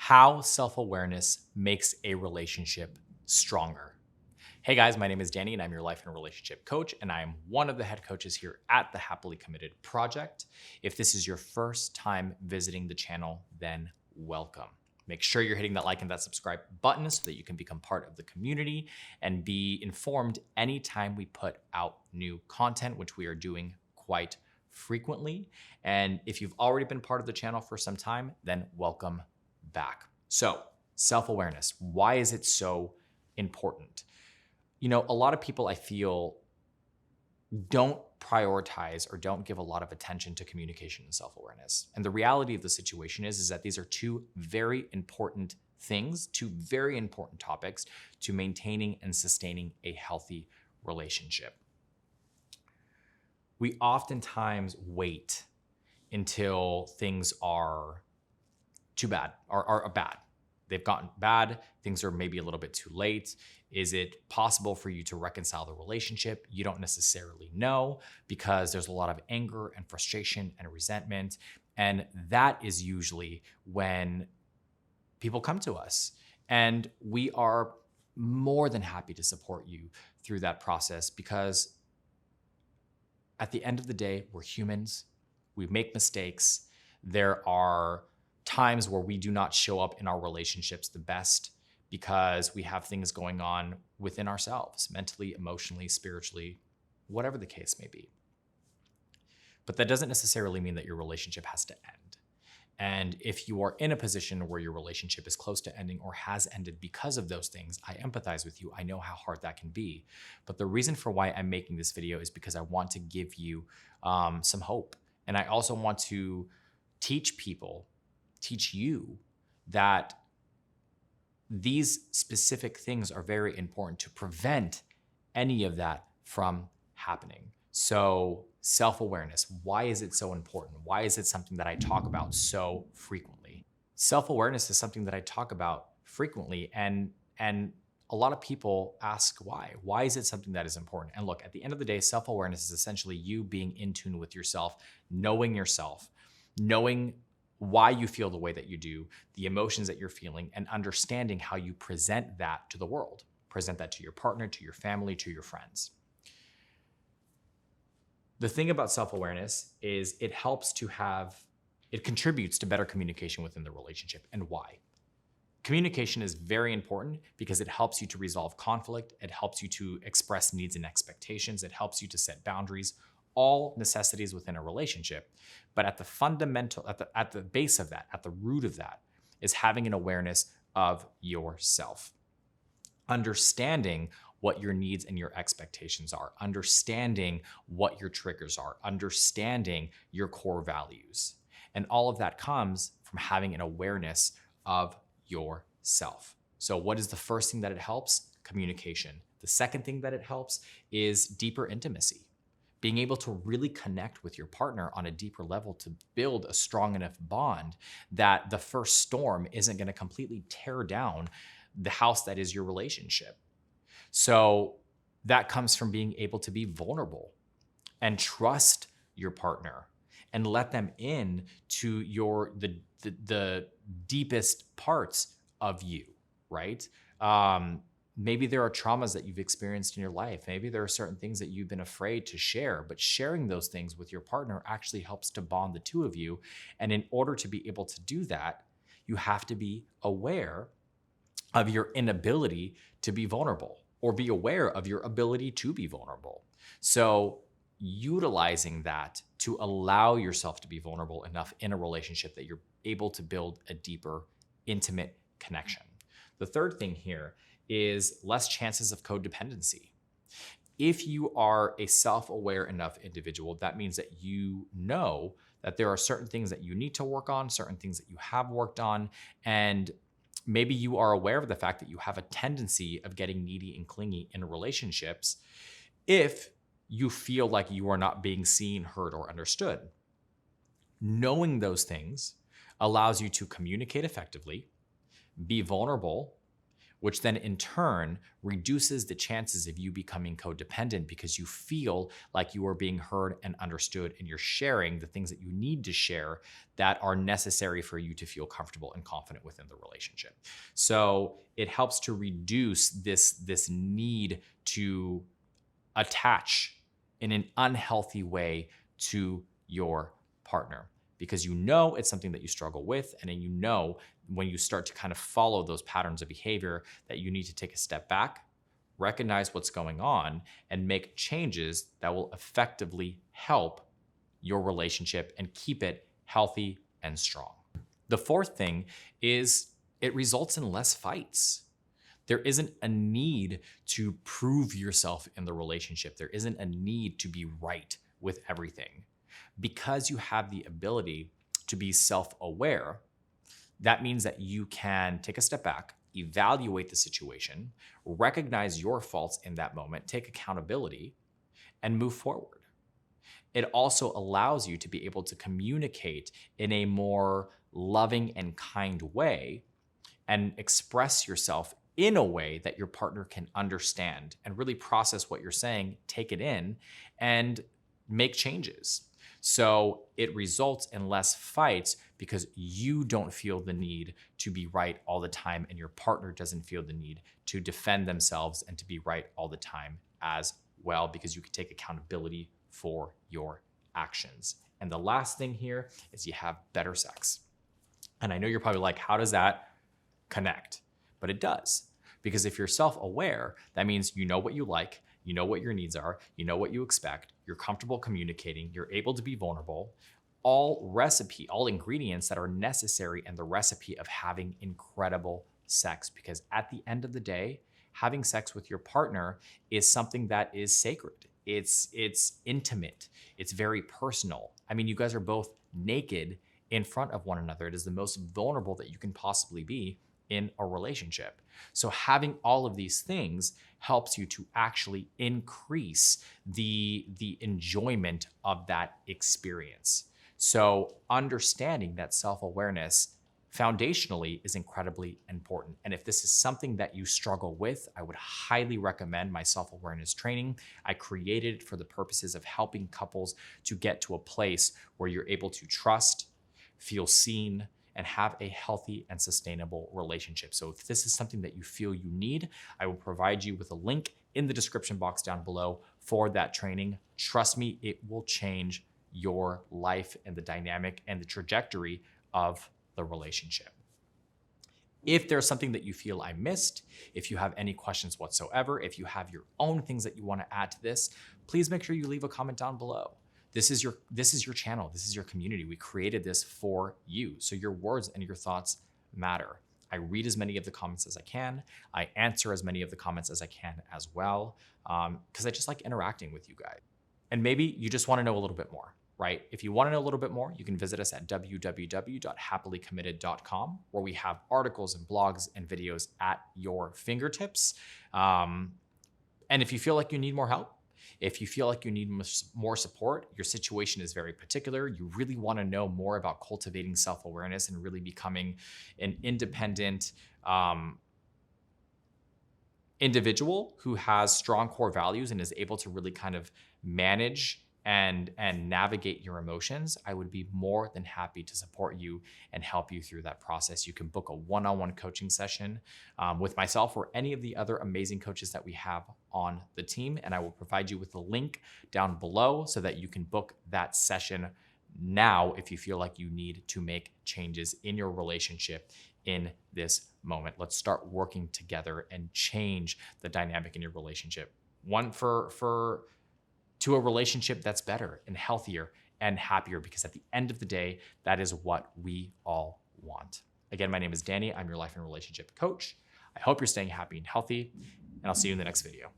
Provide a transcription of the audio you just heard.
How self-awareness makes a relationship stronger. Hey guys, my name is Danny and I'm your life and relationship coach, and I am one of the head coaches here at the Happily Committed Project. If this is your first time visiting the channel, then welcome. Make sure you're hitting that like and that subscribe button so that you can become part of the community and be informed anytime we put out new content, which we are doing quite frequently. And if you've already been part of the channel for some time, then welcome back. So, self-awareness, why is it so important? You know, a lot of people I feel don't prioritize or don't give a lot of attention to communication and self-awareness. And the reality of the situation is that these are two very important things, two very important topics to maintaining and sustaining a healthy relationship. We oftentimes wait until things are too bad, are bad. They've gotten bad. Things are maybe a little bit too late. Is it possible for you to reconcile the relationship? You don't necessarily know because there's a lot of anger and frustration and resentment. And that is usually when people come to us. And we are more than happy to support you through that process because at the end of the day, we're humans. We make mistakes. There are times where we do not show up in our relationships the best because we have things going on within ourselves, mentally, emotionally, spiritually, whatever the case may be. But that doesn't necessarily mean that your relationship has to end. And if you are in a position where your relationship is close to ending or has ended because of those things, I empathize with you. I know how hard that can be. But the reason for why I'm making this video is because I want to give you some hope. And I also want to teach you that these specific things are very important to prevent any of that from happening. So self-awareness, why is it so important? Why is it something that I talk about so frequently? Self-awareness is something that I talk about frequently, and a lot of people ask why. Why is it something that is important? And look, at the end of the day, self-awareness is essentially you being in tune with yourself, knowing why you feel the way that you do, the emotions that you're feeling, and understanding how you present that to the world. Present that to your partner, to your family, to your friends. The thing about self-awareness is it contributes to better communication within the relationship. And why? Communication is very important because it helps you to resolve conflict. It helps you to express needs and expectations. It helps you to set boundaries, all necessities within a relationship. But at the fundamental, at the base of that, at the root of that, is having an awareness of yourself. Understanding what your needs and your expectations are, understanding what your triggers are, understanding your core values. And all of that comes from having an awareness of yourself. So what is the first thing that it helps? Communication. The second thing that it helps is deeper intimacy. Being able to really connect with your partner on a deeper level to build a strong enough bond that the first storm isn't going to completely tear down the house that is your relationship. So that comes from being able to be vulnerable and trust your partner and let them in to the deepest parts of you, right? Maybe there are traumas that you've experienced in your life. Maybe there are certain things that you've been afraid to share, but sharing those things with your partner actually helps to bond the two of you. And in order to be able to do that, you have to be aware of your inability to be vulnerable, or be aware of your ability to be vulnerable. So utilizing that to allow yourself to be vulnerable enough in a relationship that you're able to build a deeper, intimate connection. The third thing here is less chances of codependency. If you are a self-aware enough individual, that means that you know that there are certain things that you need to work on, certain things that you have worked on, and maybe you are aware of the fact that you have a tendency of getting needy and clingy in relationships if you feel like you are not being seen, heard, or understood. Knowing those things allows you to communicate effectively, be vulnerable which then in turn reduces the chances of you becoming codependent because you feel like you are being heard and understood and you're sharing the things that you need to share that are necessary for you to feel comfortable and confident within the relationship. So it helps to reduce this need to attach in an unhealthy way to your partner, because you know it's something that you struggle with, and then you know when you start to kind of follow those patterns of behavior that you need to take a step back, recognize what's going on, and make changes that will effectively help your relationship and keep it healthy and strong. The fourth thing is it results in less fights. There isn't a need to prove yourself in the relationship. There isn't a need to be right with everything. Because you have the ability to be self-aware, that means that you can take a step back, evaluate the situation, recognize your faults in that moment, take accountability, and move forward. It also allows you to be able to communicate in a more loving and kind way and express yourself in a way that your partner can understand and really process what you're saying, take it in, and make changes. So it results in less fights because you don't feel the need to be right all the time, and your partner doesn't feel the need to defend themselves and to be right all the time as well, because you can take accountability for your actions. And the last thing here is you have better sex. And I know you're probably like, how does that connect? But it does. Because if you're self-aware, that means you know what you like, you know what your needs are, you know what you expect, you're comfortable communicating, you're able to be vulnerable, all ingredients that are necessary in the recipe of having incredible sex. Because at the end of the day, having sex with your partner is something that is sacred. It's intimate. It's very personal. I mean, you guys are both naked in front of one another. It is the most vulnerable that you can possibly be in a relationship. So having all of these things helps you to actually increase the enjoyment of that experience. So understanding that self-awareness foundationally is incredibly important. And if this is something that you struggle with, I would highly recommend my self-awareness training. I created it for the purposes of helping couples to get to a place where you're able to trust, feel seen, and have a healthy and sustainable relationship. So if this is something that you feel you need, I will provide you with a link in the description box down below for that training. Trust me, it will change your life and the dynamic and the trajectory of the relationship. If there's something that you feel I missed, if you have any questions whatsoever, if you have your own things that you want to add to this, please make sure you leave a comment down below. This is your channel. This is your community. We created this for you. So your words and your thoughts matter. I read as many of the comments as I can. I answer as many of the comments as I can as well, because I just like interacting with you guys. And maybe you just want to know a little bit more, right? If you want to know a little bit more, you can visit us at www.happilycommitted.com, where we have articles and blogs and videos at your fingertips. And if you feel like you need more help, if you feel like you need more support, your situation is very particular, you really want to know more about cultivating self-awareness and really becoming an independent individual who has strong core values and is able to really kind of manage and navigate your emotions, I would be more than happy to support you and help you through that process. You can book a one-on-one coaching session with myself or any of the other amazing coaches that we have on the team, and I will provide you with the link down below so that you can book that session now if you feel like you need to make changes in your relationship in this moment. Let's start working together and change the dynamic in your relationship. To a relationship that's better and healthier and happier, because at the end of the day, that is what we all want. Again, my name is Danny. I'm your life and relationship coach. I hope you're staying happy and healthy, and I'll see you in the next video.